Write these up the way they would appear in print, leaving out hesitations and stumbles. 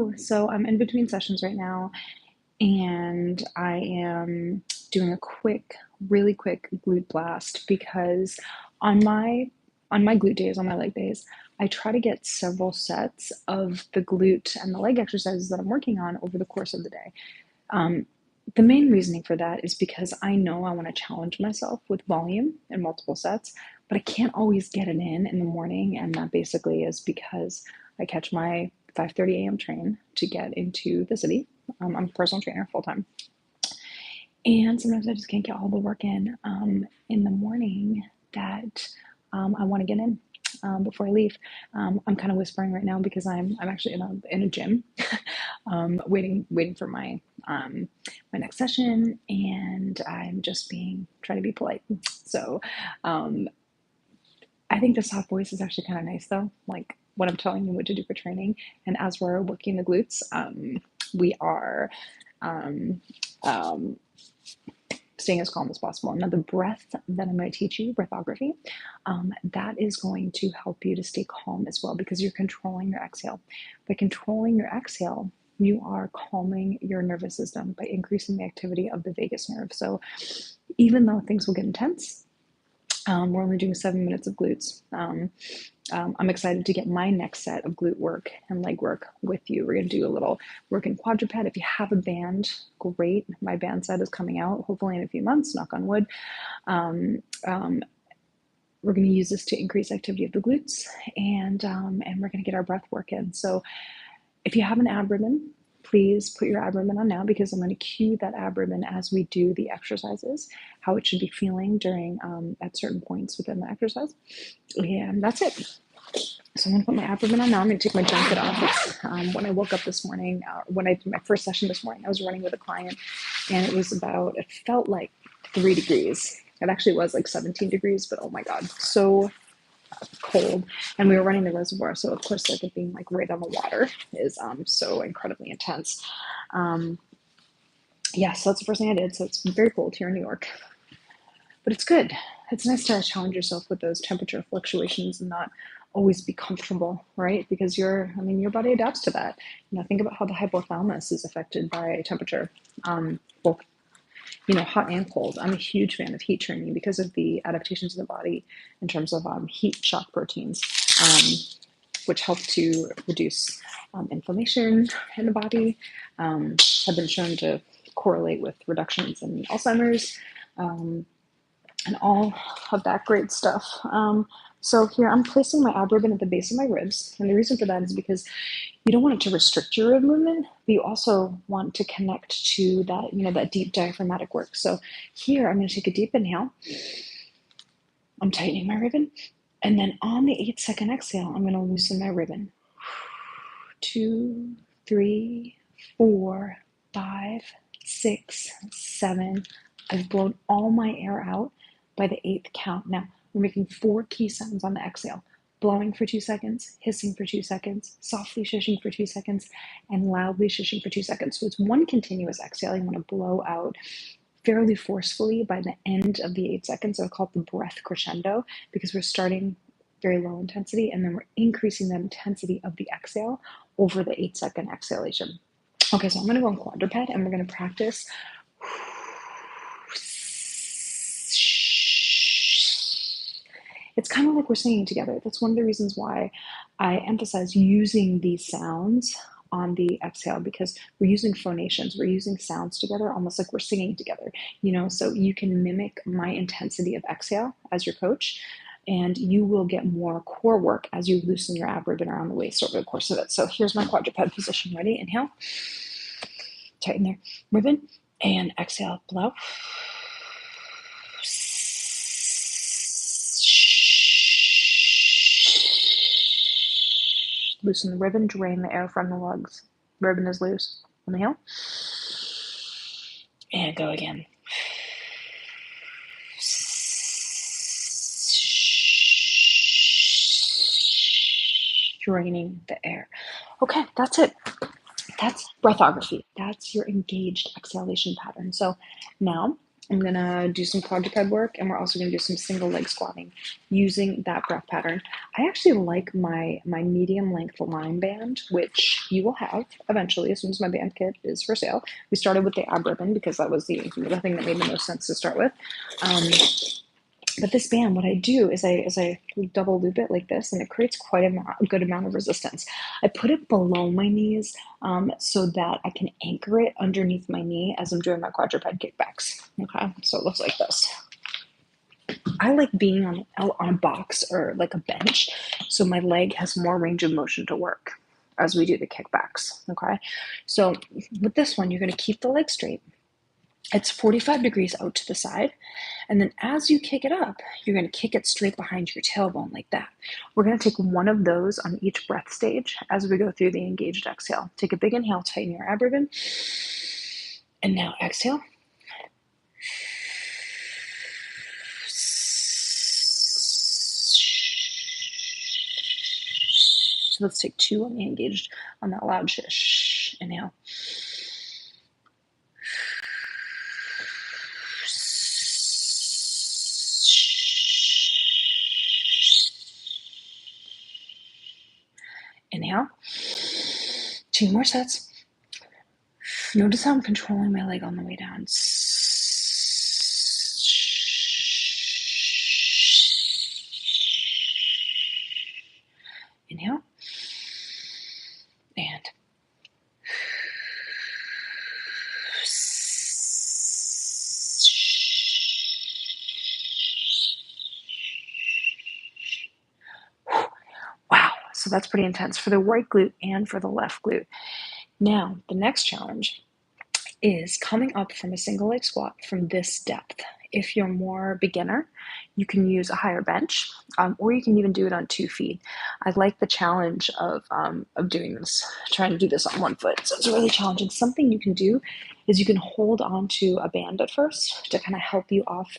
Hello. So I'm in between sessions right now, and I am doing a really quick glute blast because on my glute days, on my leg days, I try to get several sets of the glute and the leg exercises that I'm working on over the course of the day. Um, the main reasoning for that is because I know I want to challenge myself with volume and multiple sets, but I can't always get it in the morning, and that basically is because I catch my 5:30 a.m. train to get into the city. I'm a personal trainer full time, and sometimes I just can't get all the work in the morning that I want to get in before I leave. I'm kind of whispering right now because I'm actually in a gym, waiting for my next session, and I'm just trying to be polite. So I think the soft voice is actually kind of nice though, like when I'm telling you what to do for training. And as we're working the glutes, we are um, um, staying as calm as possible. Now, the breath that I'm going to teach you, breathography, that is going to help you to stay calm as well because you're controlling your exhale. By controlling your exhale, you are calming your nervous system by increasing the activity of the vagus nerve. So even though things will get intense, we're only doing 7 minutes of glutes. I'm excited to get my next set of glute work and leg work with you. We're going to do a little work in quadruped. If you have a band, great. My band set is coming out hopefully in a few months, knock on wood. We're going to use this to increase activity of the glutes, and we're going to get our breath work in. So if you have an ab ribbon, please put your ab ribbon on now because I'm going to cue that ab ribbon as we do the exercises, how it should be feeling during at certain points within the exercise. And that's it. So I'm going to put my ab ribbon on now. I'm going to take my jacket off. When I woke up this morning, when I did my first session this morning, I was running with a client, and it felt like 3 degrees. It actually was like 17 degrees, but oh my God, so cold. And we were running the reservoir, so of course, like it being like right on the water is so incredibly intense. Yeah, so that's the first thing I did. So it's very cold here in New York, but it's good. It's nice to challenge yourself with those temperature fluctuations and not always be comfortable, right? Because your body adapts to that. Think about how the hypothalamus is affected by temperature, both hot and cold. I'm a huge fan of heat training because of the adaptations of the body in terms of heat shock proteins, which help to reduce inflammation in the body, have been shown to correlate with reductions in Alzheimer's, and all of that great stuff. So here I'm placing my ab ribbon at the base of my ribs. And the reason for that is because you don't want it to restrict your rib movement, but you also want to connect to that, that deep diaphragmatic work. So here I'm going to take a deep inhale. I'm tightening my ribbon. And then on the 8-second exhale, I'm going to loosen my ribbon. 2, 3, 4, 5, 6, 7. I've blown all my air out by the 8th count. Now, we're making 4 key sounds on the exhale. Blowing for 2 seconds, hissing for 2 seconds, softly shushing for 2 seconds, and loudly shushing for 2 seconds. So it's one continuous exhale. You want to blow out fairly forcefully by the end of the 8 seconds. So I call it the breath crescendo because we're starting very low intensity and then we're increasing the intensity of the exhale over the 8-second exhalation. Okay, so I'm going to go in quadruped and we're going to practice. It's kind of like we're singing together. That's one of the reasons why I emphasize using these sounds on the exhale because we're using phonations, we're using sounds together, almost like we're singing together, so you can mimic my intensity of exhale as your coach, and you will get more core work as you loosen your ab ribbon around the waist over the course of it. So here's my quadruped position. Ready? Inhale, tighten their ribbon, and exhale, blow. Loosen the ribbon, drain the air from the lungs. Ribbon is loose. Inhale. And go again. Draining the air. Okay, that's it. That's breathography. That's your engaged exhalation pattern. So now I'm gonna do some quadruped work, and we're also gonna do some single leg squatting using that breath pattern. I actually like my medium length line band, which you will have eventually as soon as my band kit is for sale. We started with the ab ribbon because that was the thing that made the most sense to start with. But this band, what I do is I double loop it like this, and it creates quite a good amount of resistance. I put it below my knees so that I can anchor it underneath my knee as I'm doing my quadruped kickbacks. Okay, so it looks like this. I like being on a box or like a bench, so my leg has more range of motion to work as we do the kickbacks. Okay, so with this one, you're going to keep the leg straight. It's 45 degrees out to the side. And then as you kick it up, you're going to kick it straight behind your tailbone like that. We're going to take one of those on each breath stage as we go through the engaged exhale. Take a big inhale, tighten your ab ribbon. And now exhale. So let's take two on the engaged, on that loud shh. Inhale. Inhale. Two more sets. Notice how I'm controlling my leg on the way down. Inhale. And wow, so that's pretty intense for the right glute and for the left glute. Now, the next challenge is coming up from a single leg squat from this depth. If you're more beginner, you can use a higher bench, or you can even do it on 2 feet. I like the challenge of doing this, trying to do this on 1 foot. So it's really challenging. Something you can do is you can hold onto a band at first to kind of help you off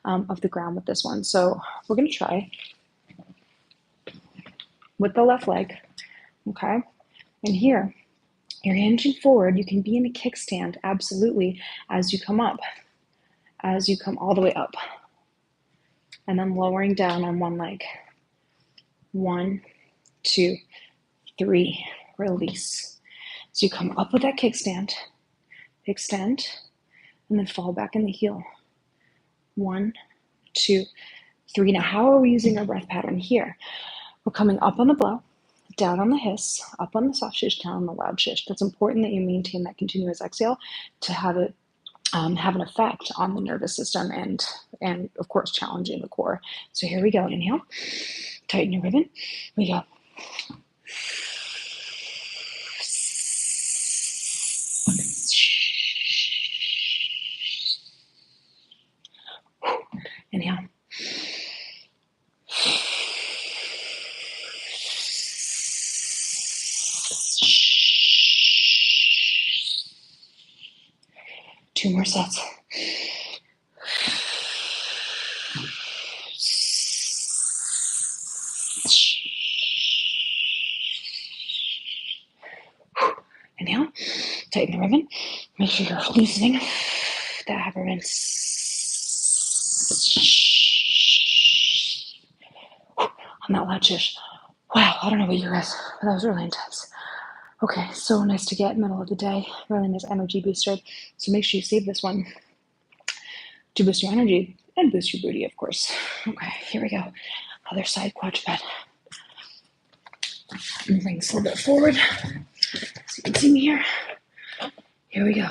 of the ground with this one. So we're going to try with the left leg, okay? And here, you're hinging forward. You can be in a kickstand, absolutely, as you come up, as you come all the way up. And then lowering down on one leg. 1, 2, 3, release. So you come up with that kickstand, extend, and then fall back in the heel. 1, 2, 3. Now, how are we using our breath pattern here? We're coming up on the blow, down on the hiss, up on the soft shish, down on the loud shish. That's important that you maintain that continuous exhale to have it have an effect on the nervous system and of course challenging the core. So here we go. Inhale, tighten your ribbon. We go. Inhale. Two more sets. Inhale, tighten the ribbon. Make sure you're loosening that ab ribbon. On that loud shish. Wow, I don't know about you guys, but that was really intense. Okay, so nice to get middle of the day. Really nice energy booster. So make sure you save this one to boost your energy and boost your booty, of course. Okay, here we go. Other side quadruped. Bring this a little bit forward so you can see me here. Here we go.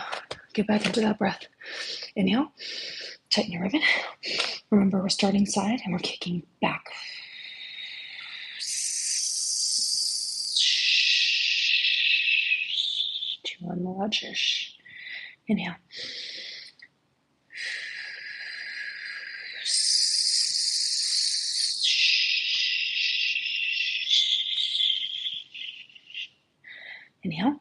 Get back into that breath. Inhale, tighten your ribbon. Remember, we're starting side and we're kicking back. Two on the loud shish. Inhale. Inhale.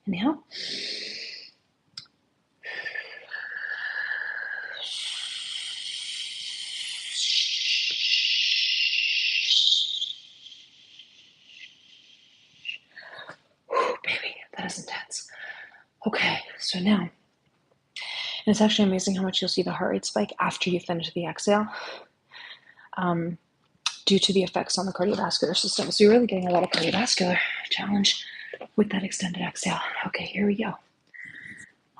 Inhale. So now, and it's actually amazing how much you'll see the heart rate spike after you finish the exhale, due to the effects on the cardiovascular system. So you're really getting a lot of cardiovascular challenge with that extended exhale. Okay, here we go.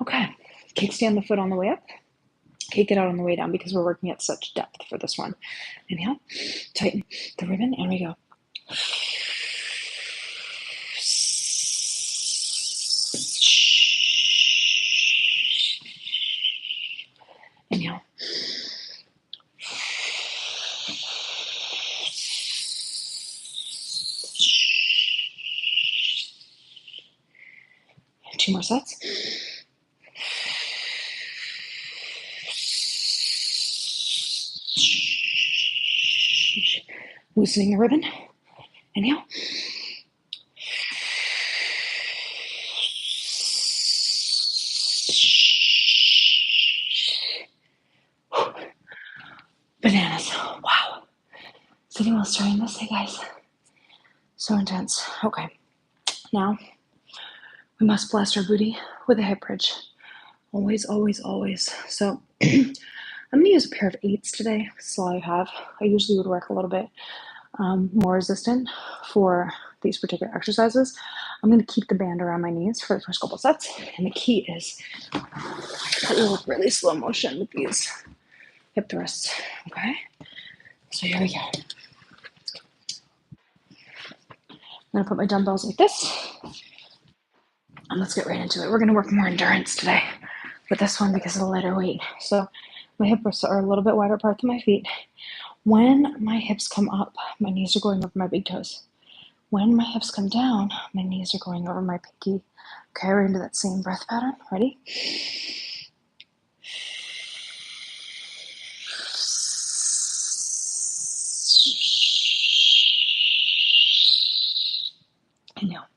Okay, kickstand the foot on the way up. Kick it out on the way down because we're working at such depth for this one. Inhale, tighten the ribbon, and we go. Inhale. Two more sets. Loosening the ribbon. Inhale. Bananas. Wow. Is anyone else trying this? Hey guys. So intense. Okay. Now we must blast our booty with a hip bridge. Always, always, always. So I'm going to use a pair of 8s today. That's all I have. I usually would work a little bit more resistant for these particular exercises. I'm going to keep the band around my knees for the first couple sets. And the key is that we work really slow motion with these hip thrusts. Okay? So here we go. I'm going to put my dumbbells like this. And let's get right into it. We're going to work more endurance today with this one because of the lighter weight. So my hip thrusts are a little bit wider apart than my feet. When my hips come up, my knees are going over my big toes. When my hips come down, my knees are going over my pinky. Okay, we're into that same breath pattern. Ready? Inhale.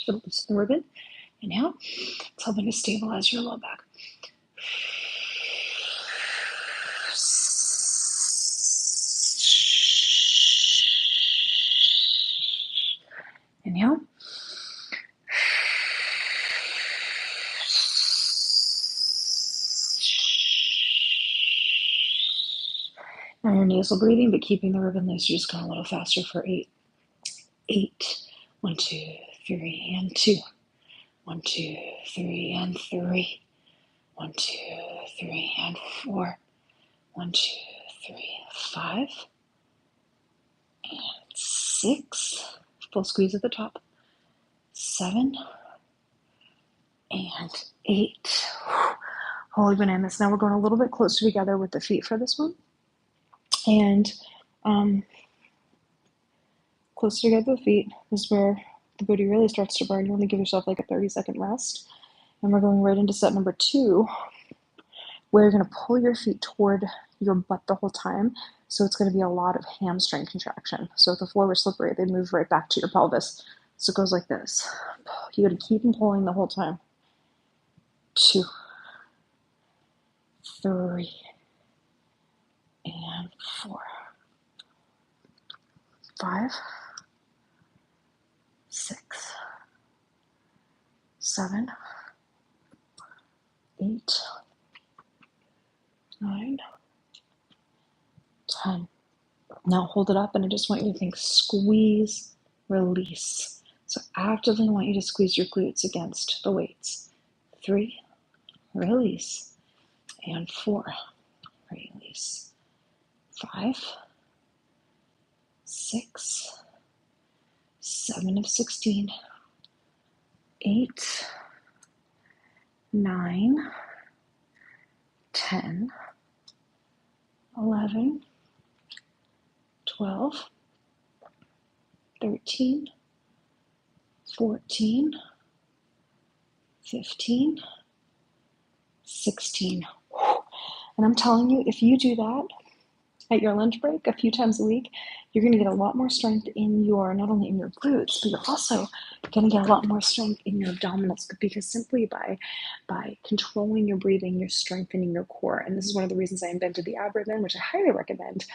Loosen the ribbon. Inhale. It's helping to stabilize your low back. Inhale. Now your nasal breathing, but keeping the ribbon loose. You're just going a little faster for 8. 8. 1, 2, 3, and 2. 1, 2, 3, and 3. 1, 2, 3, and 4. 1, 2, 3, 5. And 6. Full squeeze at the top. 7. And 8. Holy bananas. Now we're going a little bit closer together with the feet for this one. And closer together with the feet is where the booty really starts to burn. You want to give yourself like a 30-second rest. And we're going right into set number 2, where you're going to pull your feet toward your butt the whole time. So it's going to be a lot of hamstring contraction. So if the floor was slippery, they move right back to your pelvis. So it goes like this. You got to keep them pulling the whole time. 2, 3, and 4, 5, 6, 7, 8, 9, 10. Now hold it up, and I just want you to think squeeze, release. So actively want you to squeeze your glutes against the weights. 3, release, and 4, release. 5, 6, 7 of 16, 8, 9, 10, 11, 12, 13, 14, 15, 16. And I'm telling you, if you do that at your lunch break a few times a week, you're going to get a lot more strength in your, not only in your glutes, but you're also going to get a lot more strength in your abdominals, because simply by controlling your breathing, you're strengthening your core. And this is one of the reasons I invented the ab ribbon, which I highly recommend.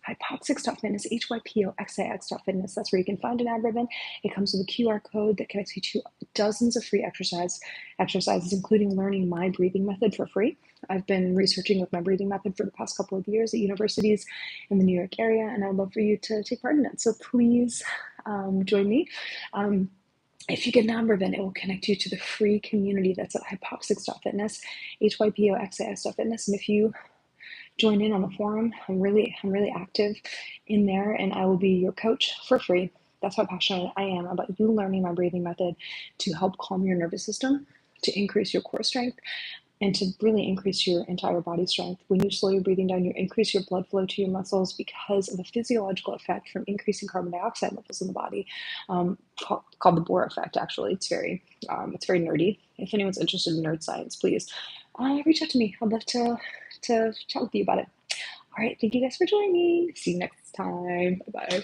hypoxics.fitness, hypoxix.fitness. That's where you can find an ad ribbon. It comes with a QR code that connects you to dozens of free exercises, including learning my breathing method for free. I've been researching with my breathing method for the past couple of years at universities in the New York area, and I'd love for you to take part in it. So please join me. If you get an ad ribbon, it will connect you to the free community that's at hypoxix.fitness, hypoxix.fitness. And if you join in on the forum, I'm really active in there, and I will be your coach for free. That's how passionate I am about you learning my breathing method to help calm your nervous system, to increase your core strength, and to really increase your entire body strength. When you slow your breathing down, you increase your blood flow to your muscles because of a physiological effect from increasing carbon dioxide levels in the body, called the Bohr effect. Actually, it's very nerdy. If anyone's interested in nerd science, please reach out to me. I'd love to chat with you about it. All right, thank you guys for joining me. See you next time. Bye bye.